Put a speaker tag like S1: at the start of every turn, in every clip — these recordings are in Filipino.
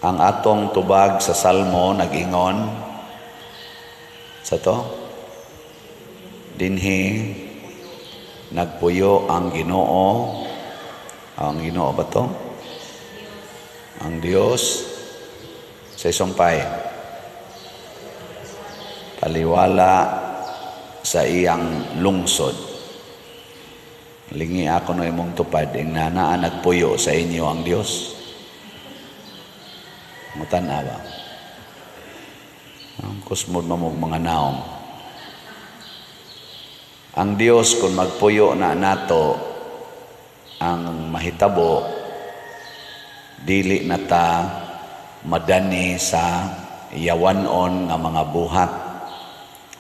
S1: ang atong tubag sa Salmo nag-ingon sa to, dinhi nagpuyo ang Ginoo. Ang Ginoo ba to? Ang Dios sa isumpay taliwala sa iyang lungsod. Lingi ako no imong tupad ing naa nagpuyo sa inyo ang Dios. Mutanawa. Ang kusmod mamog mga naong. Ang Dios kung magpuyo na nato ang mahitabo, dili na ta madani sa yawanon nga mga buhat.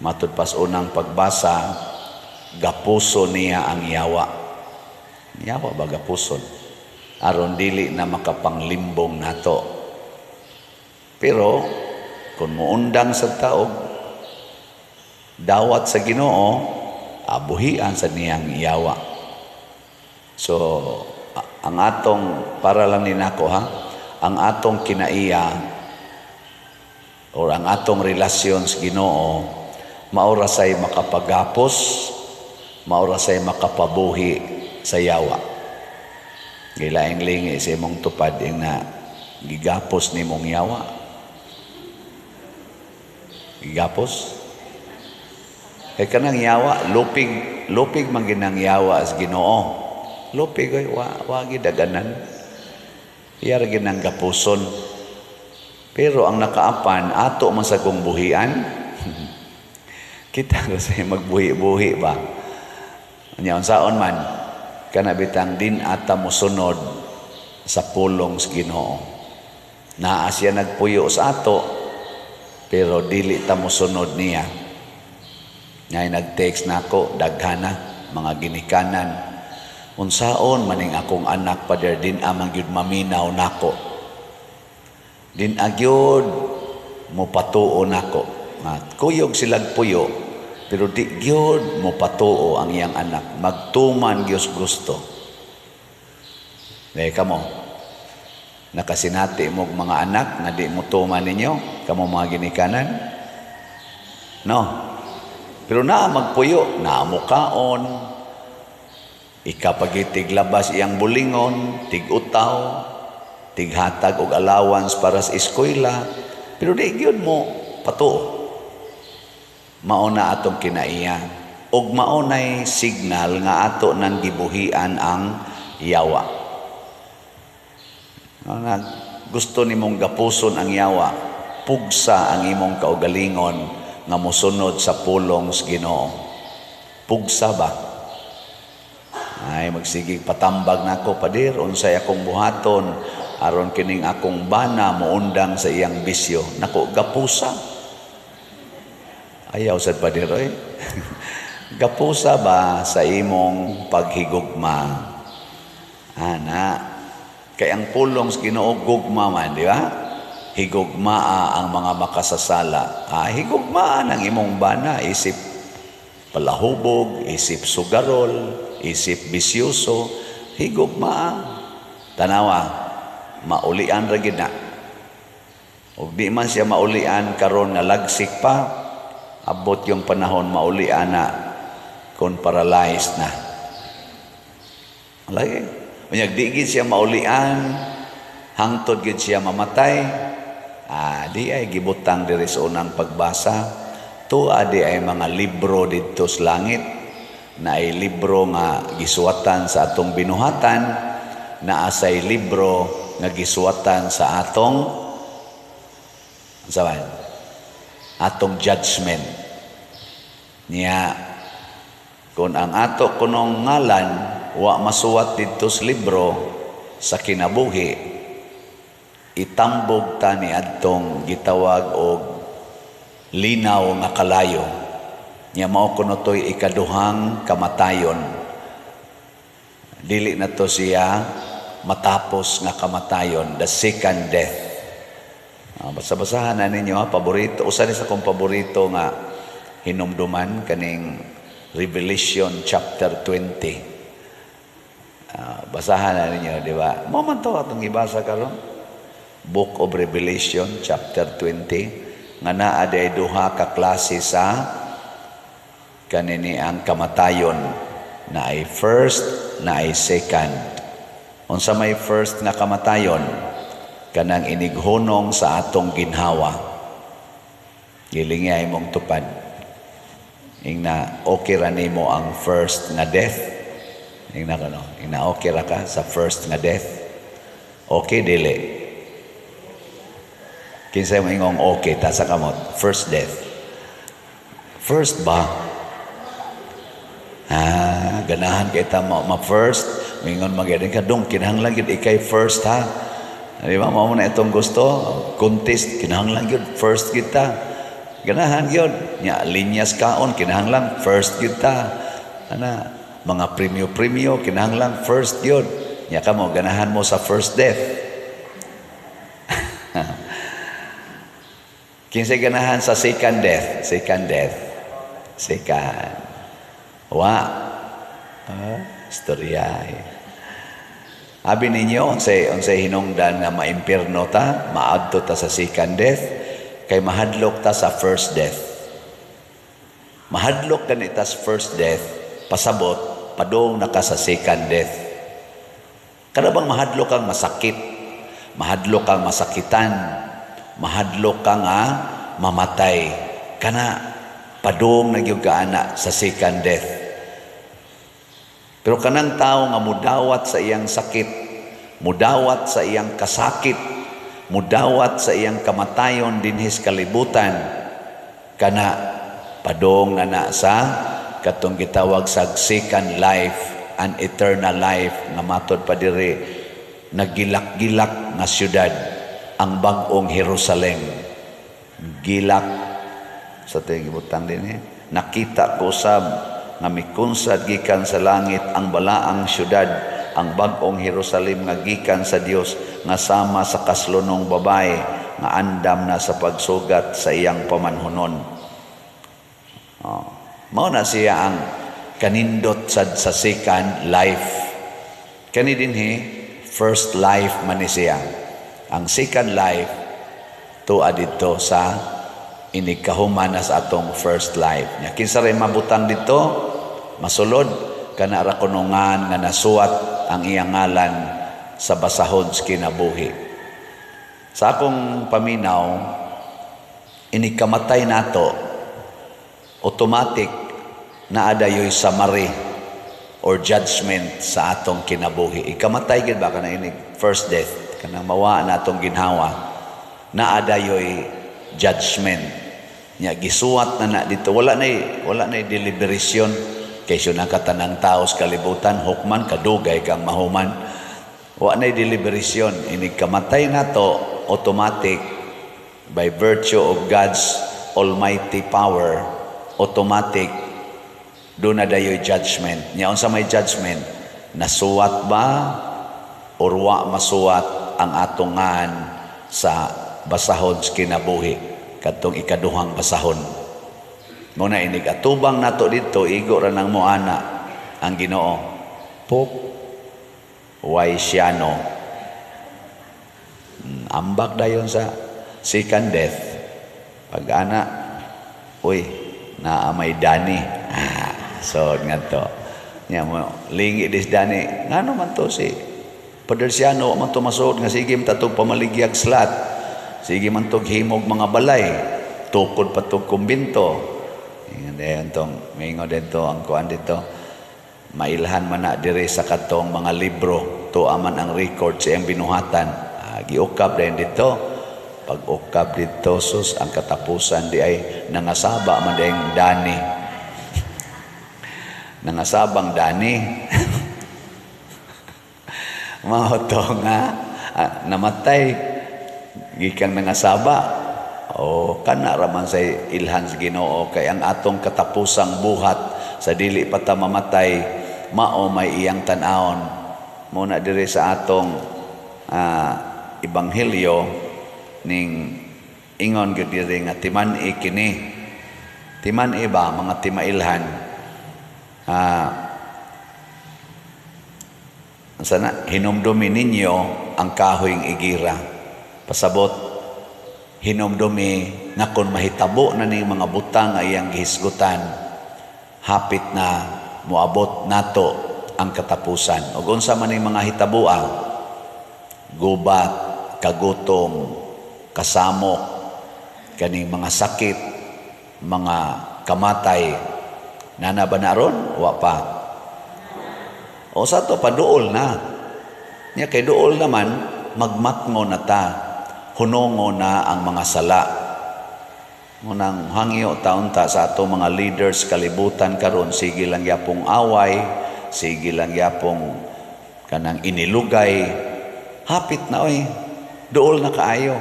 S1: Matud pas unang pagbasa, gapuso niya ang yawa. Yawa ba gapuson? Aron dili na makapanglimbong nato. Pero kung muundang sa taog, dawat sa Ginoo, abuhian sa niyang yawa. So, ang atong, para lang ni nako ha, ang atong kinaiya o ang atong relasyon sa Ginoo, maura say makapagapos, maura say makapabuhi sa yawa. Gilaing lingi sa imong tupad ing na gigapos ni mong yawa. Gigapos? Kaya kanang yawa, lupig man ginang yawa as Ginoo. Lupig ay wagi daganan. Iyar ginang gapuson. Pero ang nakaapan, ato man sa kong buhian, kita kasi magbuhi-buhi ba? Anya unsaon man, kanabitang din ata mosunod sa pulong sa Ginoo. Naa siya nagpuyo sa ato, pero dili ta mosunod niya. Ngay nag-text nako daghana mga ginikanan. Unsaon maning akong anak pader din amang gyud maminaw nako. Din agyod mo patuo nako. Kuyog silang puyo, pero di gyud mo patuo ang iyang anak. Magtuman Dios gusto. Dahil kamo, nakasinati mo mga anak na di mo tuman ninyo, kamo mga ginikanan? No. Pero na magpuyo, na mukaon, ikapagitig labas iyang bulingon, tig-utaw, tighatag og allowance para sa eskwela, pero di gyud mo patuo. Mauna atong kinaiya og maunay signal nga ato nang gibuhian ang yawa. Gusto nimong gapuson ang yawa, pugsa ang imong kaugalingon nga mosunod sa pulong sa Ginoo. Pugsa ba? Ay magsigig patambag nako padir unsay akong buhaton aron kining akong bana moundang sa iyang bisyo. Nako gapusa. Ayaw sad padir oy. Gapusa ba sa imong paghigugma? Ana, kay ang pulong sa Ginoo gugma man, di ba? Higugmaa ang mga makasasala. Higugmaan ang imong bana, isip palahubog, isip sugarol, isip bisyoso, higugmaa. Tanawa, maulian ra gid na. Ug di man siya maulian karon nga lagsik pa, abot yung panahon maulian na kung paralyzed na. Lagi. Unyag di gid siya maulian, hangtod gid siya mamatay. Di ay gibutang diri sa unang pagbasa. Tuwa di ay mga libro dito sa langit, na ay libro nga gisuwatan sa atong binuhatan, na asay libro nga gisuwatan sa atong judgment. Niya, kung ang ato kunong ngalan wa masuwat dito sa libro sa kinabuhi, itambog ta ni adtong gitawag og linaw nga kalayo. Nya mao kuno toy ikaduhang kamatayon. Dili na to siya matapos nga kamatayon, the second death. Basa-basahan na ninyo ha, paborito. Usa ni sa kong paborito nga hinumduman kaning Revelation chapter 20. Basahan na ninyo, di ba? Mo man to atong ibasa karon. Book of Revelation chapter 20 nga naa day duha ka klase sa kanini ang kamatayon, na ay first, na ay second. Unsa may first nga kamatayon, kanang inighunong sa atong ginhawa, gilingay mong tupad. Ingna okay ra nimo ang first nga death. Ingna kano, ingna okay ra ka sa first nga death. Okay dili. Kinsay mo ingong okay ta sa kamot first death. First ba? Ganahan kay ta ma first, mingon magedin ka dong kinahanglan gyud ikay first ha. Di ba mao na itong gusto, contest kinahanglan gyud first kita. Ganahan yun. Nya, linyas kaon, kinahanglang first yun ta. Ana, mga premyo, kinahanglang first yun. Nya ka mo, ganahan mo sa first death. Kinsay ganahan sa second death? Second. Istorya. Abi ninyo, unsay hinungdan nga maimpierno ta, maadto ta sa second death, kay mahadlok ta sa first death. Mahadlok ganita sa first death, pasabot, padong naka sa second death. Kada bang mahadlok kang masakit, mahadlok kang masakitan, mahadlok kang mamatay, kana padong nagyugaana sa second death. Pero kanang tao nga mudawat sa iyang sakit, mudawat sa iyang kasakit, mudawat sa iyang kamatayon dinhis kalibutan, kana padong na sa katong gitawag sa second life, an eternal life, nga matod pa diri naggilak-gilak nga syudad, ang bag-ong Jerusalem. Gilak sa tayong gibutang din nakita ko sab nga mikunsad gikan sa langit ang balaang syudad, ang bag-ong Jerusalem nga gikan sa Dios, nga sama sa kaslunong babae nga andam na sa pagsugat sa iyang pamanhunon. Mao na siya ang kanindot sa second life. Kani dinhi first life man ni siya. Ang second life tuad dito sa inikahuman na sa atong first life. Nya kinsa ray mabutang dito, masulod kana ra kunungan nga nasuwat ang iyang ngalan sa basahon sa kinabuhi. Sa akong paminaw, inikamatay nato, automatic na adayoy summary or judgment sa atong kinabuhi. Ikamatay gid ba kana ini first death, kana mawa na atong ginhawa, na adayoy judgment. Nya gisuwat na dito, wala na deliberation kaysa nakatanang tao sa kalibutan, hukman kadugay kang mahuman. Wa na deliberation, ini kamatay nato automatic by virtue of God's almighty power, automatic doon na dayoy judgment. Nya unsa may judgment, nasuwat ba or wa masuwat ang atongan sa basahon sa kinabuhi, kadtong ikaduhang basahon. Muna inig atubang nato dito, igo ra nang moana ang Ginoo, Pope Waisiano. Ambak dayon sa second death. Pag-ana, uy, naamay Dani. So nga to. Nya mo lingi dis Dani. Ngano man to si Padersiano man to masud nga sige matog pamaligyag slat. Sige man tog himog mga balay, tukod patog kumbinto. Ngayon tong maingon dito ang kuan dito, mailhan man na dire sa katong mga libro, tuaman ang record sa iyang binuhatan. Giukab din dito, pag ukab dito sus ang katapusan di ay nangasaba man ding Dani. Nangasabang Dani. Mao to nga namatay gikan nangasaba. Kana raman sa ilhan sa Ginoo, kay ang atong katapusang buhat sa dili pa ta mamatay, mao may iyang tan-awon. Muna diri sa atong ebanghelyo ning ingon gyud diri nga timan-i kini. Timan-i ba mga timailhan? Sana hinumdumi ninyo ang kahoyng igira. Pasabot, hinumdumi nga kung mahitabo na ning mga butang ay ang gihisgutan, hapit na moabot nato ang katapusan. Ug unsa man ning mga hitabua, gubat, kagutom, kasamok, kaning mga sakit, mga kamatay, nana ba naron? Wa pa. O sa to, paduol na. Nya kay duol naman, magmatngo na ta, hunongo na ang mga sala. Munang hangyo taon ta sa ato mga leaders kalibutan karon, sige lang yapong away, sige lang yapong kanang inilugay, hapit na oy, duol na kaayo.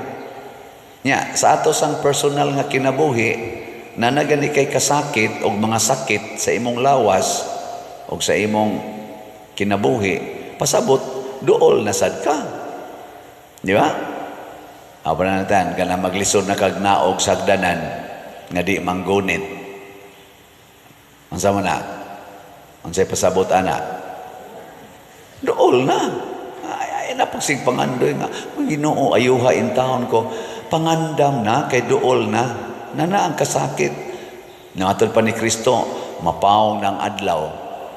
S1: Nya sa ato sang personal nga kinabuhi, na nagani kay kasakit o mga sakit sa imong lawas o sa imong kinabuhi, pasabot, duol na sad ka. Di ba? Aba na natin, ka na maglisod na kagnaog sagdanan nga di manggunit. Ang sama na? Ang sa'y pasabot, ana? Duol na. Ay napagsig pangandoy nga. Ginoo, ayuha in taon ko. Pangandam na, kay duol na. Nana ang kasakit. Nangatod pa ni Kristo, mapawong ng adlaw.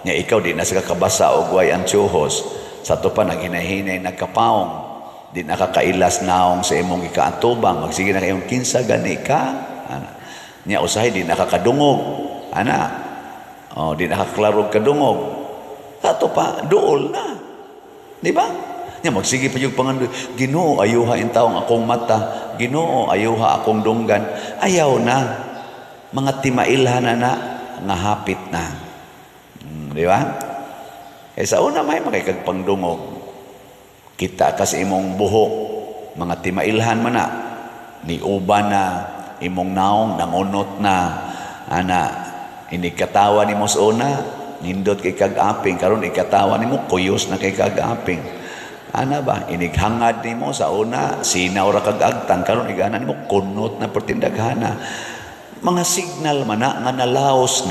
S1: Nga ikaw, di na sa kakabasa o guway ang tsuhos. Sa to pa, naghinahinay, nagkapawong. Di nakakailas naong sa imong ikaatubang, magsige na kayong kinsa gani ka. Nya usahay di nakakadungog. Di nakaklarog kadungog. Kato pa, duol na. Di ba? Nya magsige pa yung pangandoy, Ginoo, ayuha in taong akong mata. Ginoo, ayuha akong dunggan. Ayaw na. Mga timailhan na nga hapit na. Di ba? Sa una may makikagpangdungog. Kita kas imong buhok, mga timailhan man na, ni uban na, imong naong, nangunot na, inikatawa ni mo sa una, nindot kay kag-aping, karon ikatawa ni mo, kuyos na kay kag-aping. Ba, inighangad ni mo sa una, sinaw ra kag-agtang, karon igana ni mo, kunot na pertindaghana. Mga signal man na, nga nilaos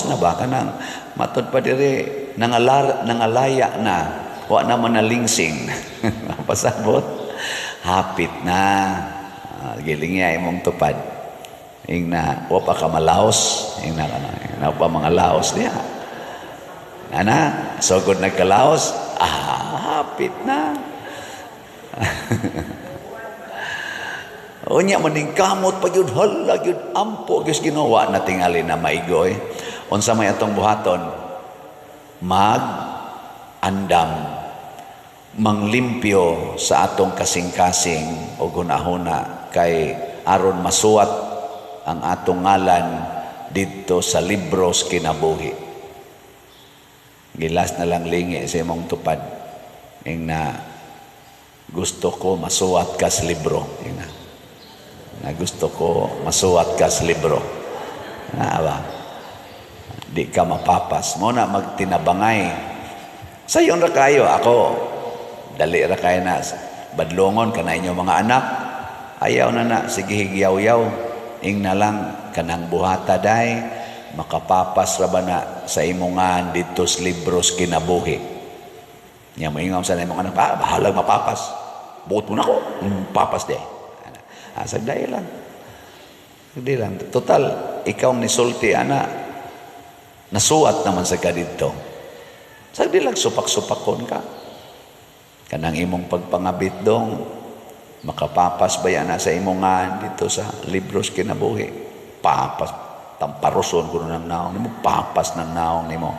S1: na ba, kanang matod pa dire, nangalaya na, wa naman na lingsing. Pasabot, hapit na. Giling niya imong tupad. Ingna, wa pa ka malaos. Ingna pa mga laos niya. Sugod nagkalaos, hapit na. Unya maning kamot pa yun, hala yun, ampo, Diyos ginawa na tingali na maigoy. Unsa may atong buhaton, andam, manglimpyo sa atong kasing-kasing o gunahuna kay aron masuwat ang atong ngalan dito sa libros kinabuhi. Gilas na lang lingi sa imong tupad. Na gusto ko masuwat ka sa libro. Na gusto ko masuwat ka sa libro. Di ka mapapas. Muna magtinabangay. Sa iyon ra kayo, ako, dali ra kayo na, badlongon ka na inyong mga anak, ayaw na, sige higyaw-yaw, na lang, kanang buhata day, makapapas ra ba na sa imongan dito sa libros kinabuhi. Nga maingam sa imong anak, bahalag mapapas, buot mo na ko, papas day. Sagday lang. Sagday lang. Total, ikaw ni sulti, nasuat naman sa ka dito. Sagday lang, supak-supakon ka. Kanang imong pagpangabit dong, makapapas ba yan sa imongan dito sa libros kinabuhi. Papas, tamparoson ko ng naong nimo, papas ng naong nimo.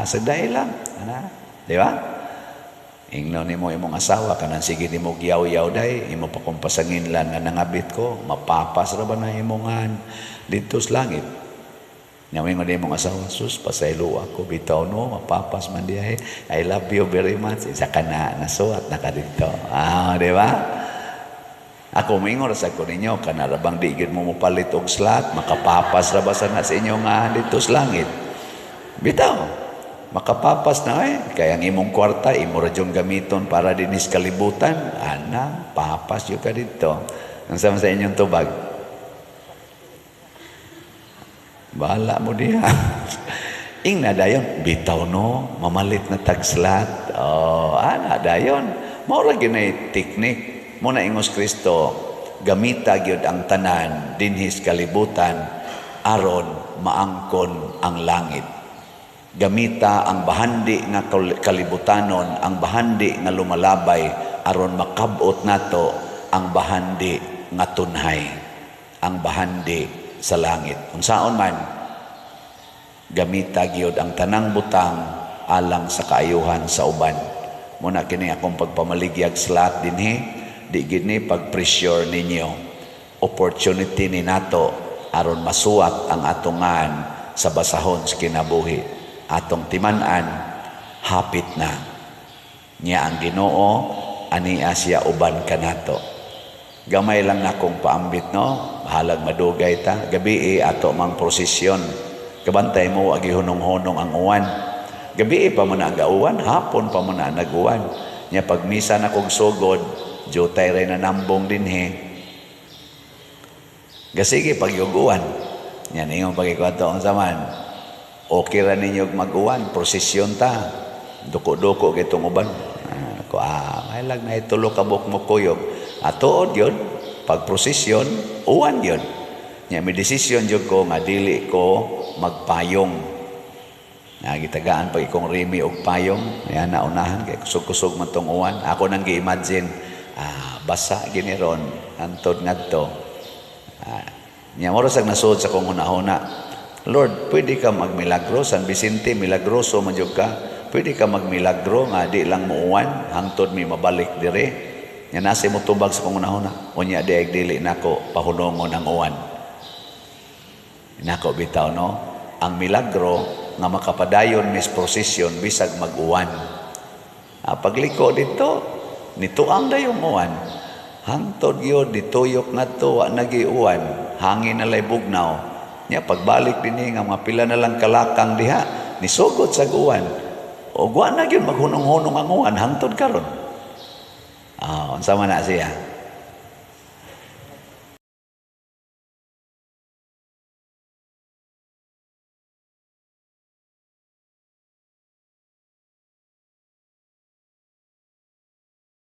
S1: Sagday lang. Di ba? Ingnaw nimo imong asawa, kanang sige nimo giyaw-yaw day, imo pa kong pasangin lang nga nangabit ko, mapapas ra ba na imongan dito sa langit. Nyawin mo din mong asawa, sus, pasaylo ako, bitaw no, mapapas man diya I love you very much. Isa ka na, nasuat na ka dito. Di ba? Ako mingon sa ko ninyo, kanarabang digid mo palit og slot, makapapas ra ba sana sa inyo nga dito sa langit. Bitaw, makapapas na kaya ang imong kwarta, imo ra diyong gamiton para dinis kalibutan, papas yun ka dito. Ang sama sa inyong tubag. Bahala mo diha. Ingna dayon, bitaw no, mamalit na tagslat. Dayon. Maura ginay teknik. muna ingos Kristo, gamita gyud ang tanan dinhis kalibutan aron maangkon ang langit. Gamita ang bahandi nga kalibutanon, ang bahandi nga lumalabay aron makabot nato ang bahandi nga tunhay, ang bahandi sa langit. Unsaon man, gamita gyud ang tanang butang alang sa kaayuhan sa uban. Muna kini akong pagpamaligyag sa lahat dinhi, di gini pag-pressure ninyo. Opportunity ni nato aron masuwat ang atungan sa basahon sa kinabuhi. Atong timan-an, hapit na. Niya ang Ginoo, ania siya uban kanato. Gamay lang na kong paambit, no? Halag madugay ta. Gabi ato mang prosesyon. Kabantay mo, agihunong-hunong ang uwan. Gabi pa mo na ang gauwan, hapon pa mo na ang nag-uwan. Niya pagmisa na kong sugod, jutay rin na nambong din Gasige pag-uwan. Yan yung pagkikwato ang zaman. Okay ra ninyo mag-uwan, prosesyon ta. Duko-duko kitong uban. Mahilag na itulo kabuk mo kuyog. Atuod yun, pag-prosesyon, uwan yun. Yan, may desisyon yun ko nga dili ko magpayong. Nagitagaan pag ikong rimi o payong. Yan, naunahan. Kaya kusog-kusog man tong uwan. Ako nang gi-imagine, basa giniron, antod nga to. Niya, morosag nasod sa kong una-una. Lord, pwede ka magmilagro. San Vicente, milagroso man ka. Pwede ka magmilagro nga di lang muuwan. Hangtod mi mabalik dire. Yan, nasa mo tubag sa kong una-una. Unya di ay dili nako pahunongon ang uwan. Nako bitaw, no? Ang milagro nga makapadayon mis prosesyon bisag mag-uwan. Pagliko dito, nituang na yung uwan. Hangtod yun, dituyok na to, nagiuwan, hangin na lay bugnaw. Nya pagbalik din nga mga pila na lang kalakang diha, nisugod sa uwan. O guwan na yun, maghunong-hunong ang uwan, hangtod karon. Unsa man na siya.